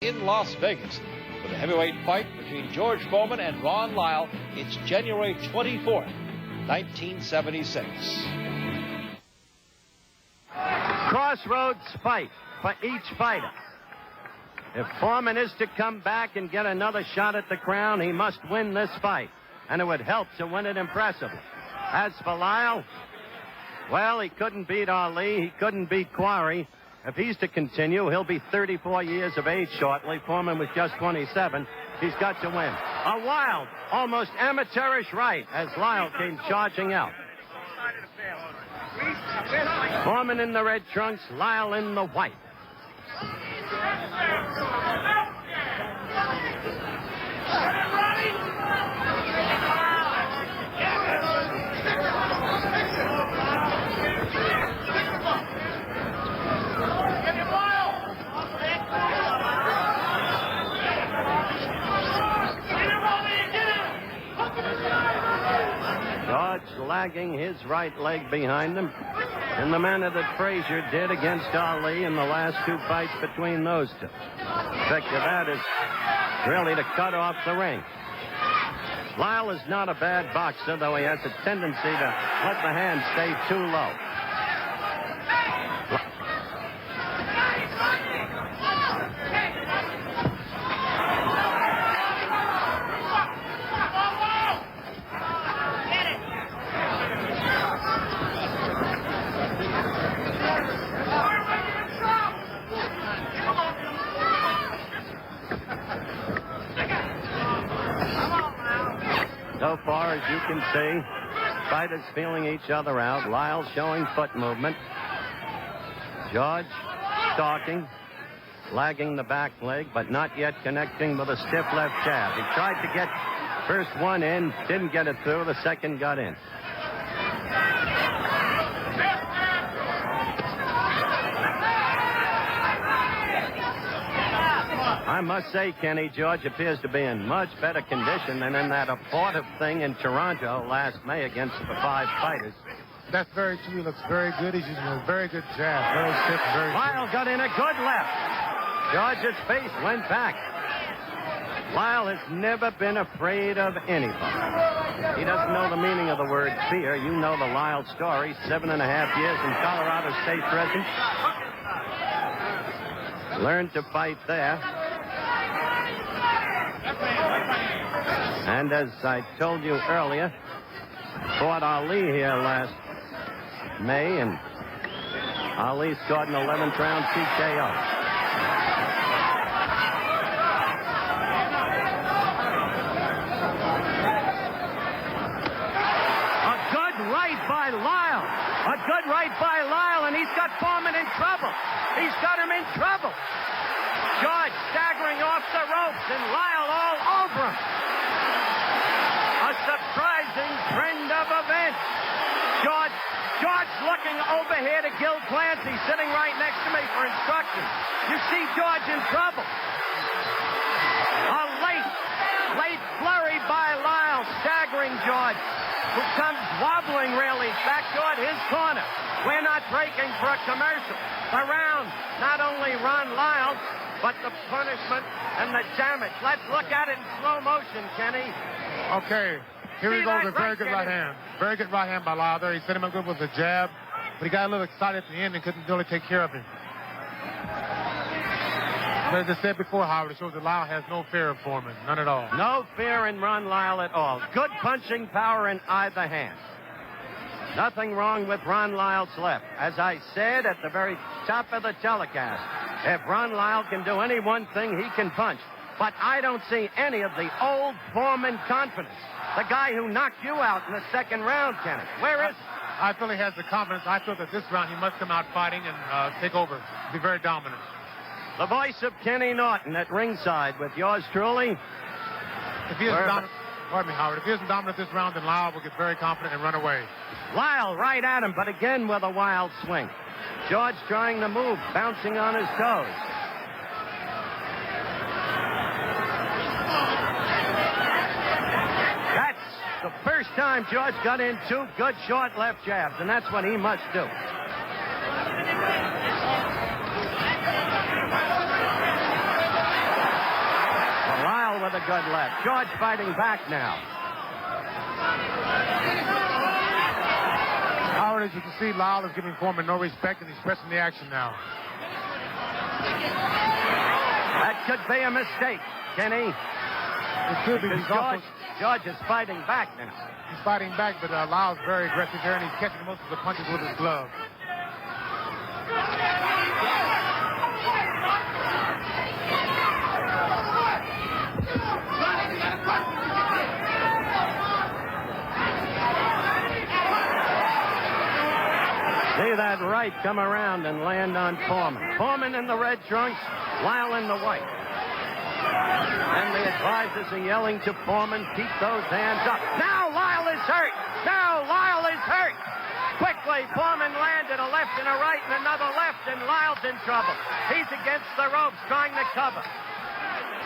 in Las Vegas for the heavyweight fight between George Foreman and Ron Lyle. It's January 24th, 1976. Crossroads fight for each fighter. If Foreman is to come back and get another shot at the crown, he must win this fight, and it would help to win it impressively. As for Lyle, well, he couldn't beat Ali, he couldn't beat Quarry. If he's to continue, he'll be 34 years of age shortly. Foreman was just 27. He's got to win. A wild, almost amateurish right as Lyle came charging out. Foreman in the red trunks, Lyle in the white. George lagging his right leg behind him in the manner that Frazier did against Ali in the last two fights between those two. The effect of that is really to cut off the ring. Lyle is not a bad boxer, though he has a tendency to let the hand stay too low. So far, as you can see, fighters feeling each other out. Lyle showing foot movement. George stalking, lagging the back leg, but not yet connecting with a stiff left jab. He tried to get first one in, didn't get it through. The second got in. I must say, Kenny, George appears to be in much better condition than in that abortive thing in Toronto last May against the five fighters. That's very true. He looks very good. He's using a very good jab. Very stiff, very Lyle got in a good left. George's face went back. Lyle has never been afraid of anybody. He doesn't know the meaning of the word fear. You know the Lyle story. 7.5 years in Colorado State prison. Learned to fight there. And as I told you earlier, fought Ali here last May, and Ali scored an 11th round TKO. A good right by Lyle. A good right by Lyle, and he's got Foreman in trouble. He's got him in trouble. George staggering off the ropes, and Lyle all over him. A surprising trend of events. George looking over here to Gil Clancy, sitting right next to me for instructions. You see George in trouble. A late flurry by Lyle, staggering George, who comes wobbling really back toward his corner. We're not breaking for a commercial. The round, not only Ron Lyle, but the punishment and the damage. Let's look at it in slow motion, Kenny. Okay, here he goes. A very good right hand. Very good right hand by Lyle there. He set him up good with a jab, but he got a little excited at the end and couldn't really take care of him. But as I said before, Howard, it shows that Lyle has no fear of Foreman. None at all. No fear in Ron Lyle at all. Good punching power in either hand. Nothing wrong with Ron Lyle's left. As I said at the very top of the telecast, if Ron Lyle can do any one thing, he can punch. But I don't see any of the old Foreman confidence. The guy who knocked you out in the second round, Kenneth. Where is he? I feel he has the confidence. I feel that this round he must come out fighting and take over. Be very dominant. The voice of Kenny Norton at ringside with yours truly. If he isn't dominant, pardon me, Howard. If he isn't dominant this round, then Lyle will get very confident and run away. Lyle right at him, but again with a wild swing. George trying to move, bouncing on his toes. That's the first time George got in two good short left jabs, and that's what he must do. a good left. George fighting back now. Howard, as you can see, Lyle is giving Foreman no respect, and he's pressing the action now. That could be a mistake, Kenny. It could be. George is fighting back now. He's fighting back, but Lyle's very aggressive there, and he's catching most of the punches with his glove. See that right come around and land on Foreman. Foreman in the red trunks, Lyle in the white. And the advisors are yelling to Foreman, keep those hands up. Now Lyle is hurt. Now Lyle is hurt. Quickly, Foreman landed a left and a right and another left, and Lyle's in trouble. He's against the ropes trying to cover.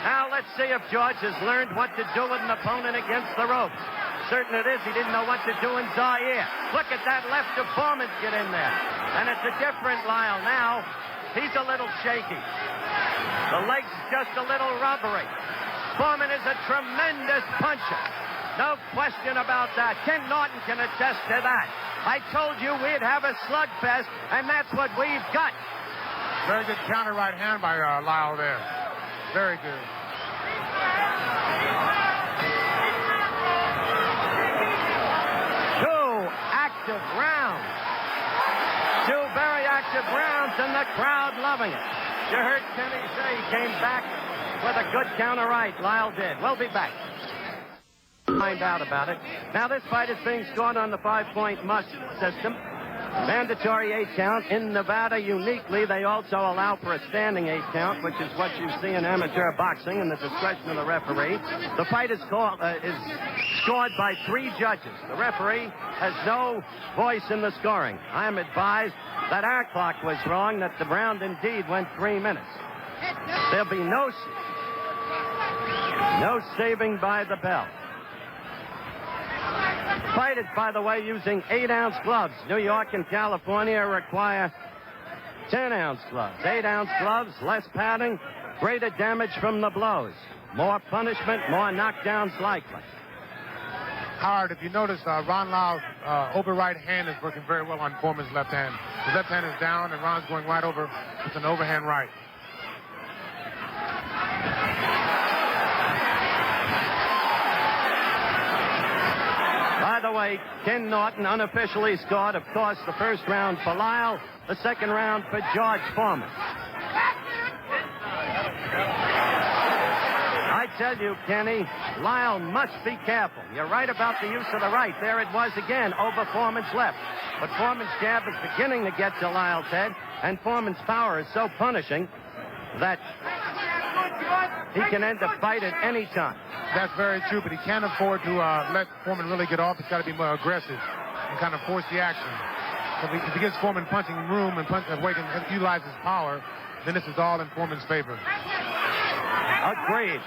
Now let's see if George has learned what to do with an opponent against the ropes. Certain it is, he didn't know what to do in Zaire. Look at that left of Foreman get in there. And it's a different Lyle now. He's a little shaky. The leg's just a little rubbery. Foreman is a tremendous puncher. No question about that. Ken Norton can attest to that. I told you we'd have a slugfest, and that's what we've got. Very good counter right hand by Lyle there. Very good. Active rounds. Two very active rounds, and the crowd loving it. You heard Kenny say he came back with a good counter right. Lyle did. We'll be back. Find out about it. Now, this fight is being scored on the 5-point must system. Mandatory 8 count. In Nevada, uniquely, they also allow for a standing 8 count, which is what you see in amateur boxing in the discretion of the referee. The fight is scored by 3 judges. The referee has no voice in the scoring. I am advised that our clock was wrong, that the round indeed went 3 minutes. There'll be no saving by the bell. Fight is, by the way, using 8-ounce gloves. New York and California require 10-ounce gloves. 8-ounce gloves, less padding, greater damage from the blows. More punishment, more knockdowns likely. Howard, if you notice, Ron Lyle's over right hand is working very well on Foreman's left hand. His left hand is down, and Ron's going right over with an overhand right. By the way, Ken Norton unofficially scored, of course, the first round for Lyle, the second round for George Foreman. I tell you, Kenny, Lyle must be careful. You're right about the use of the right. There it was again, over Foreman's left. But Foreman's jab is beginning to get to Lyle's head, and Foreman's power is so punishing that he can end the fight at any time. That's very true, but he can't afford to let Foreman really get off. He's got to be more aggressive and kind of force the action. So if he gives Foreman punching room and where he can utilize his power, then this is all in Foreman's favor. Agreed.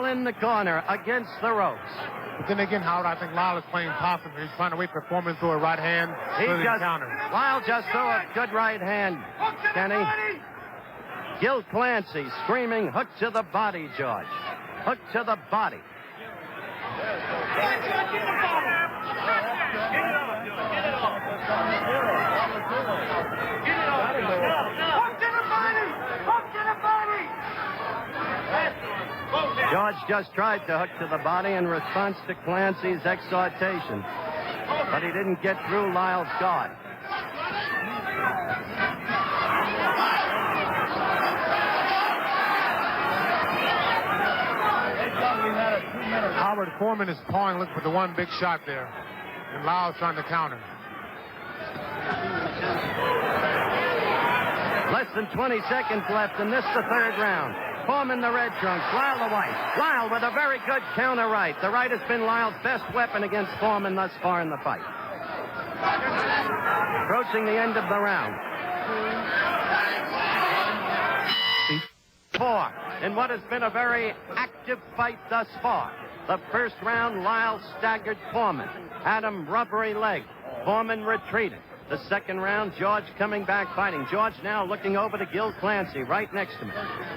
In the corner against the ropes. But then again, Howard, I think Lyle is playing possum. He's trying to wait for Foreman to throw a right hand. Lyle just threw a good right hand, Kenny. Gil Clancy screaming, hook to the body, George. Hook to the body. George just tried to hook to the body in response to Clancy's exhortation, but he didn't get through Lyle's guard. Howard, Foreman is pawing, looking for the one big shot there, and Lyle's trying to counter. Less than 20 seconds left, and this is the third round. Foreman the red trunks, Lyle the white. Lyle with a very good counter right. The right has been Lyle's best weapon against Foreman thus far in the fight. Approaching the end of the round. 4 in what has been a very active fight thus far. The first round, Lyle staggered Foreman. Had him rubbery leg. Foreman retreated. The second round, George coming back fighting. George now looking over to Gil Clancy right next to me.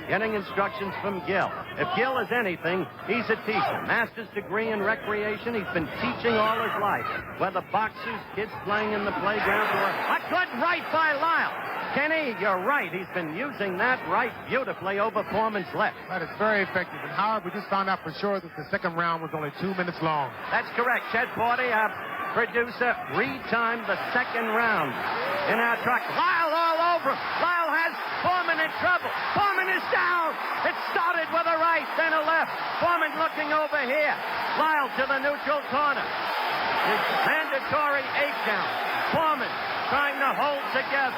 Getting instructions from Gil. If Gil is anything, he's a teacher. Master's degree in recreation. He's been teaching all his life. Whether boxers, kids playing in the playground, or a good right by Lyle. Kenny, you're right. He's been using that right beautifully over Foreman's left. That is very effective. And Howard, we just found out for sure that the second round was only 2 minutes long. That's correct. Chet Forty, producer, retimed the second round in our truck. Lyle all over him. Lyle has Foreman in trouble. Foreman is down. It started with a right, then a left. Foreman looking over here. Lyle to the neutral corner. His mandatory 8 count. Foreman trying to hold together,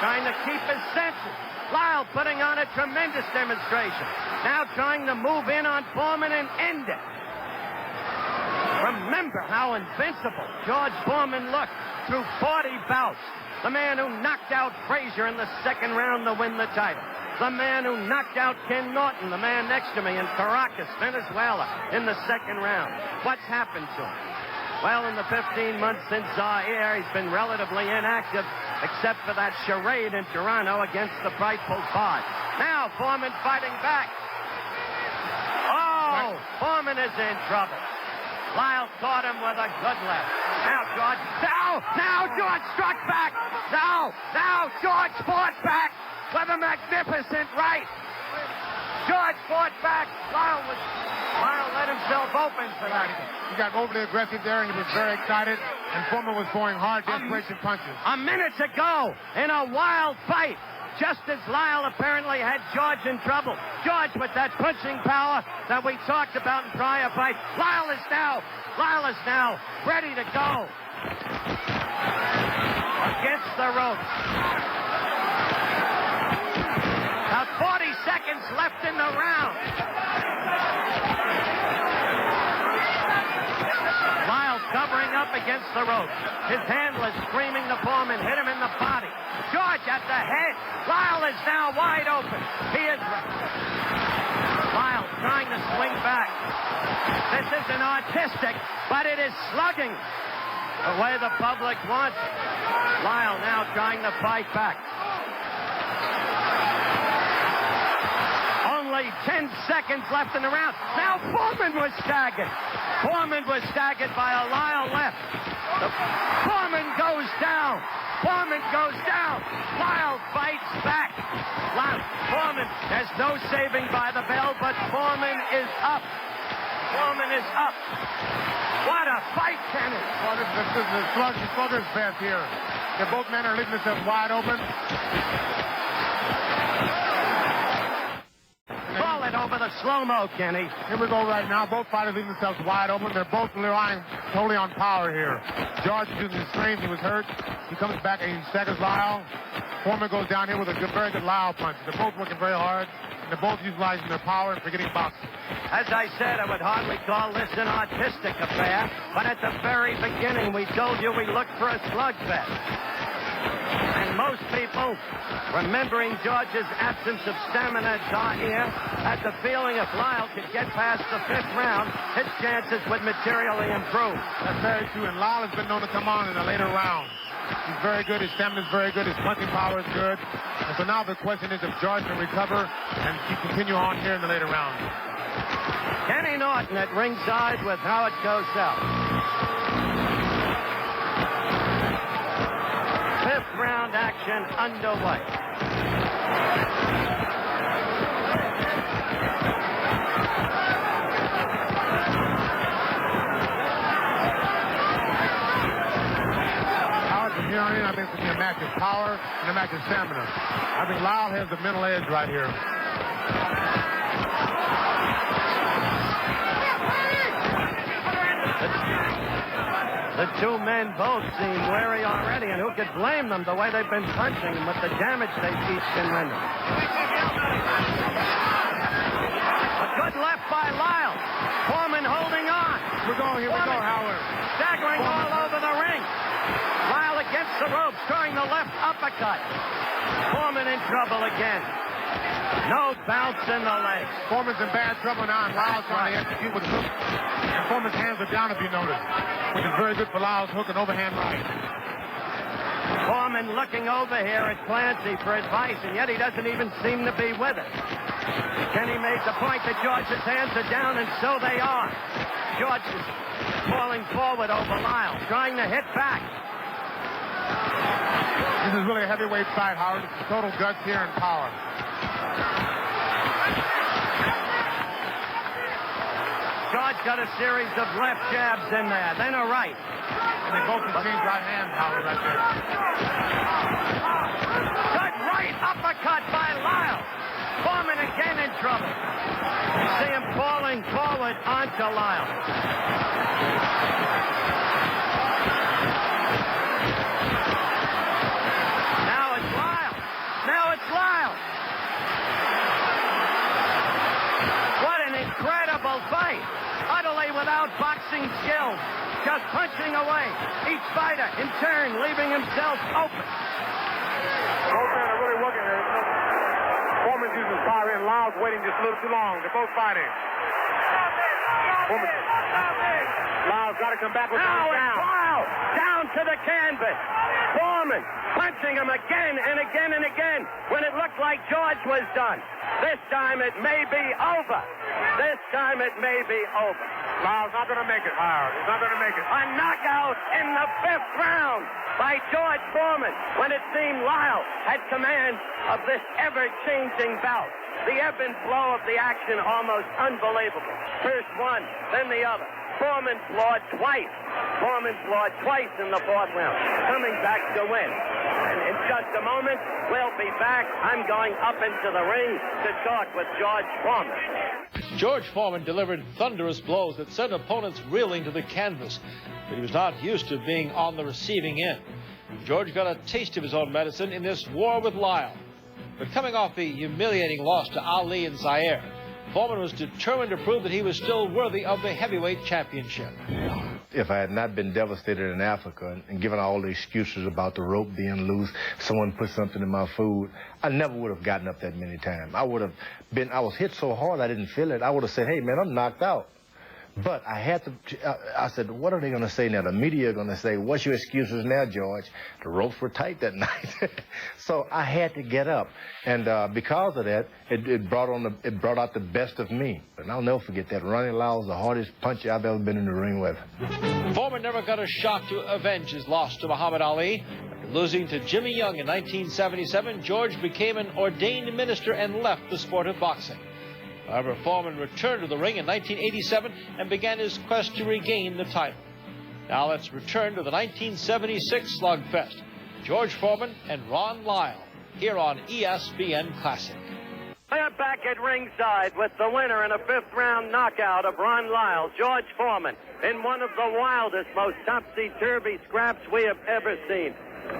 trying to keep his senses. Lyle putting on a tremendous demonstration. Now trying to move in on Foreman and end it. Remember how invincible George Foreman looked through 40 bouts. The man who knocked out Frazier in the second round to win the title. The man who knocked out Ken Norton, the man next to me in Caracas, Venezuela, in the second round. What's happened to him? Well, in the 15 months since Zaire, he's been relatively inactive, except for that charade in Toronto against the frightful Bard. Now Foreman fighting back. Oh, Foreman is in trouble. Lyle caught him with a good left. Now George, now George struck back. Now George fought back with a magnificent right. George fought back. Lyle let himself open for that. He got overly aggressive there, and he was very excited, and Foreman was throwing hard desperation punches. A minute to go in a wild fight. Just as Lyle apparently had George in trouble. George with that punching power that we talked about in prior fights. Lyle is now ready to go. Against the ropes. About 40 seconds left in the round. Lyle covering up against the ropes. His handler screaming to Foreman, hit him in the body. George at the head. Lyle is now wide open. He is Lyle trying to swing back. This isn't artistic, but it is slugging the way the public wants. Lyle now trying to fight back. Only 10 seconds left in the round. Now Foreman was staggered. Foreman was staggered by a Lyle left. Foreman goes down. Foreman goes down. Lyle fights back. Foreman, there's no saving by the bell, but Foreman is up. Foreman is up. What a fight, Kenny. Well, this is the slugger's fest here. Both men are leaving themselves wide open. Call it over the slow-mo, Kenny. Here we go right now. Both fighters leaving themselves wide open. They're both relying totally on power here. George is using his strength. He was hurt. He comes back and he staggers Lyle. Foreman goes down here with a very good Lyle punch. They're both working very hard. And they're both utilizing their power and forgetting boxing. As I said, I would hardly call this an artistic affair. But at the very beginning, we told you we looked for a slugfest. And most people, remembering George's absence of stamina at Zaire, had the feeling if Lyle could get past the 5th round, his chances would materially improve. That's very true, and Lyle has been known to come on in the later rounds. He's very good, his stamina is very good, his punching power is good. And so now the question is if George can recover and continue on here in the later rounds. Kenny Norton at ringside with Howard Cosell. 5th round action underway. Howard, from here on in, I think it's going to be a match of power and a match of stamina. I think Lyle has the mental edge right here. The two men both seem wary already, and who could blame them the way they've been punching and with the damage they've each been rendering. good left by Lyle. Foreman holding on. Here we go, Howard. Staggering all over the ring. Lyle against the ropes, throwing the left uppercut. Foreman in trouble again. No bounce in the legs. Foreman's in bad trouble now, and Lyle's trying to execute with the hook. And Foreman's hands are down, if you notice, which is very good for Lyle's hook and overhand right. Foreman looking over here at Clancy for advice, and yet he doesn't even seem to be with it. Kenny made the point that George's hands are down, and so they are. George is falling forward over Lyle, trying to hit back. This is really a heavyweight fight, Howard. It's total guts here and power. George got a series of left jabs in there, then a right. And they both exchange right hands, Howard, right there. Good right uppercut by Lyle. Foreman again in trouble. You see him falling forward onto Lyle. Now it's Lyle. Now it's Lyle. What an incredible fight. Utterly without boxing skills. Just punching away. Each fighter in turn leaving himself open. Both men are really working here. Foreman's using power and Lyle's waiting just a little too long. They're both fighting. Lyle's got to come back with now him down. Lyle down to the canvas. Foreman punching him again and again and again when it looked like George was done. This time it may be over. This time it may be over. Lyle's not going to make it, Howard. He's not going to make it. A knockout in the 5th round by George Foreman when it seemed Lyle had command of this ever-changing bout. The ebb and flow of the action almost unbelievable. First one, then the other. Foreman floored twice. Foreman floored twice in the 4th round, coming back to win. And in just a moment, we'll be back. I'm going up into the ring to talk with George Foreman. George Foreman delivered thunderous blows that sent opponents reeling to the canvas, but he was not used to being on the receiving end. George got a taste of his own medicine in this war with Lyle. But coming off the humiliating loss to Ali and Zaire, Foreman was determined to prove that he was still worthy of the heavyweight championship. If I had not been devastated in Africa and given all the excuses about the rope being loose, someone put something in my food, I never would have gotten up that many times. I was hit so hard I didn't feel it. I would have said, hey, man, I'm knocked out. But I had to, I said, what are they going to say now? The media are going to say, what's your excuses now, George? The ropes were tight that night. So I had to get up. And because of that, it brought out the best of me. And I'll never forget that. Ronnie Lyle was the hardest puncher I've ever been in the ring with. Foreman never got a shot to avenge his loss to Muhammad Ali. After losing to Jimmy Young in 1977, George became an ordained minister and left the sport of boxing. However, Foreman returned to the ring in 1987 and began his quest to regain the title. Now let's return to the 1976 slugfest. George Foreman and Ron Lyle here on ESPN Classic. We're back at ringside with the winner in a 5th round knockout of Ron Lyle, George Foreman, in one of the wildest, most topsy-turvy scraps we have ever seen.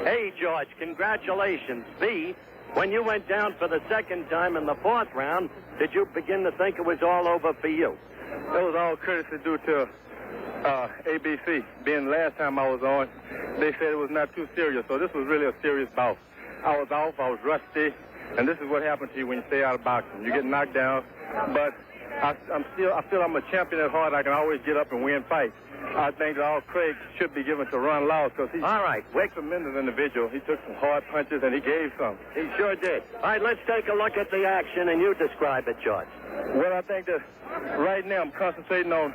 A, George, congratulations. B, when you went down for the 2nd time in the 4th round, did you begin to think it was all over for you? It was all courtesy due to ABC. Being the last time I was on, they said it was not too serious, so this was really a serious bout. I was off, I was rusty, and this is what happens to you when you stay out of boxing. You get knocked down, but I feel I'm a champion at heart. I can always get up and win fights. I think that all credit should be given to Ron Lyle because he's a tremendous individual. He took some hard punches and he gave some. He sure did. All right, let's take a look at the action and you describe it, George. Well, I think that right now I'm concentrating on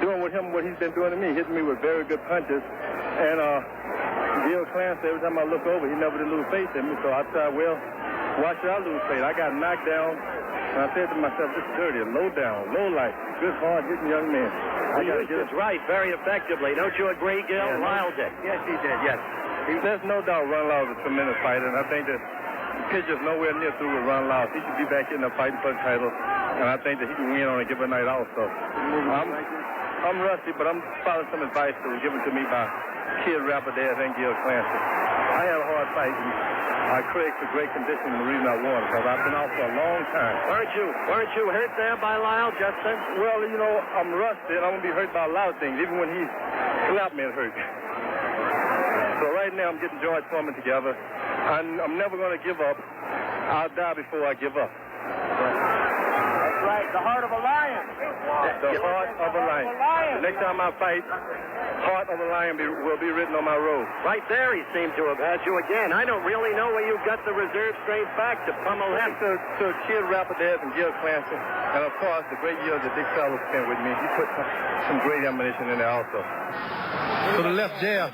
doing with him what he's been doing to me, hitting me with very good punches. And Gil Clancy, every time I look over, he never did lose faith in me. So I thought, well, why should I lose faith? I got knocked down. And I said to myself, this is dirty, low down, low life, good, hard-hitting young man. He used his right very effectively. Don't you agree, Gil? Yeah, Lyle did. Yes, he did, yes. There's no doubt Ron Lyle is a tremendous fighter, and I think that the pitcher's nowhere near through with Ron Lyle. He should be back in the fighting for the title, and I think that he can win on a given night also. I'm rusty, but I'm following some advice that was given to me by Kid Rapides and Gil Clancy. I had a hard fight. I created a great condition in the reason I won because I've been out for a long time. Weren't you hurt there by Lyle, Justin? Well, you know, I'm rusty and I'm going to be hurt by a lot of things. Even when he slapped me, it hurt. So right now I'm getting George Foreman together. I'm never going to give up. I'll die before I give up. That's right. The heart of a lion. The heart of a lion. The next time I fight, heart of a lion will be written on my robe. Right there, he seemed to have had you again. I don't really know where you got the reserve strength back to pummel him. To Kid Rapides and Gil Clancy. And of course, the great years that Dick Fellows spent with me. He put some great ammunition in there also. So the left jab.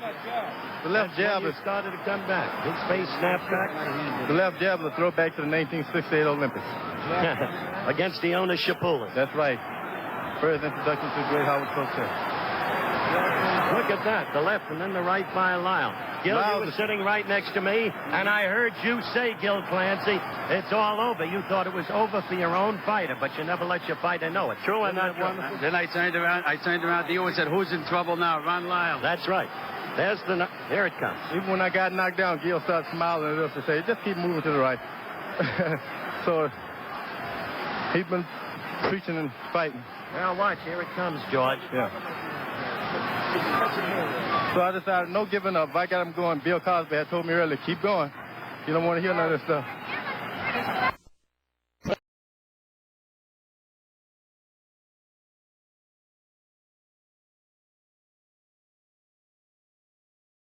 The left jab is started to come back. His face snapped back. the left jab is a throwback to the 1968 Olympics. Against the owner Shapula. That's right. First introduction to the great Howard Cosell. Look at that. The left and then the right by Lyle. Gil, you were sitting right next to me, and I heard you say, Gil Clancy, it's all over. You thought it was over for your own fighter, but you never let your fighter know it. True or not true? Then I turned around to you and said, who's in trouble now? Ron Lyle. That's right. Here it comes. Even when I got knocked down, Gil started smiling at us to say, just keep moving to the right. So he's been preaching and fighting. Now watch, here it comes, George. Yeah. So I decided, no giving up. If I got him going, Bill Cosby had told me earlier, keep going. You don't want to hear none of this stuff.